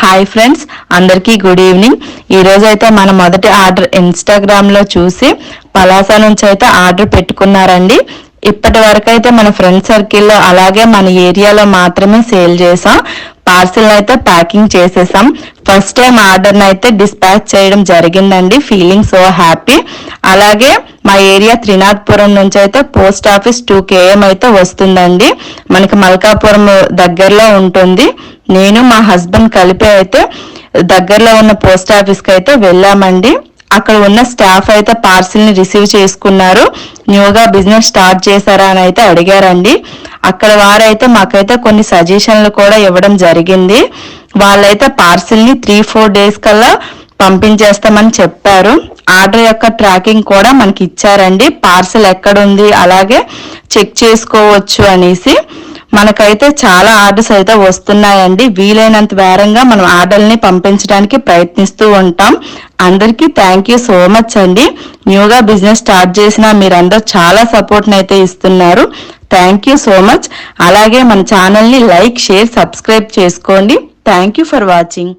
Hi friends, అందరికీ good evening. ఈరోజు అయితే మన మొదటి ఆర్డర్ ఇన్స్టాగ్రామ్లో చూసి పలాస నుంచి అయితే ఆర్డర్ పెట్టుకున్నారండి. ఇప్పటి వరకు అయితే మన ఫ్రెండ్ సర్కిల్లో అలాగే మన ఏరియాలో మాత్రమే సేల్ చేసాం. పార్సిల్ అయితే ప్యాకింగ్ చేసేసాం. ఫస్ట్ టైం ఆర్డర్ని అయితే డిస్పాచ్ చేయడం జరిగిందండి. Feeling so happy. అలాగే మా ఏరియా త్రినాథపురం నుంచి అయితే పోస్ట్ ఆఫీస్ 2 km అయితే వస్తుందండి. మనకి మల్కాపురం దగ్గరలో ఉంటుంది. నేను మా హస్బెండ్ కలిపి అయితే దగ్గరలో ఉన్న పోస్ట్ ఆఫీస్కి అయితే వెళ్ళామండి. అక్కడ ఉన్న స్టాఫ్ అయితే పార్సిల్ని రిసీవ్ చేసుకున్నారు. న్యూగా బిజినెస్ స్టార్ట్ చేశారా అని అయితే అడిగారండి. అక్కడ వారైతే మాకైతే కొన్ని సజెషన్లు కూడా ఇవ్వడం జరిగింది. వాళ్ళైతే పార్సిల్ని 3-4 days కల్లా పంపించేస్తామని చెప్పారు. ఆర్డర్ యొక్క ట్రాకింగ్ కూడా మనకి ఇచ్చారండి. పార్సిల్ ఎక్కడుంది అలాగే చెక్ చేసుకోవచ్చు అనేసి. మనకైతే చాలా ఆర్డర్స్ అయితే వస్తున్నాయండి. వీలైనంత వేగంగా మనం ఆర్డర్ని పంపించడానికి ప్రయత్నిస్తూ ఉంటాం. అందరికీ థ్యాంక్ యూ సో మచ్ అండి. న్యూగా బిజినెస్ స్టార్ట్ చేసిన మీరందరూ చాలా సపోర్ట్ని అయితే ఇస్తున్నారు. Thank you so much. అలాగే మన ఛానల్ని లైక్, షేర్, సబ్స్క్రైబ్ చేసుకోండి. Thank you for watching.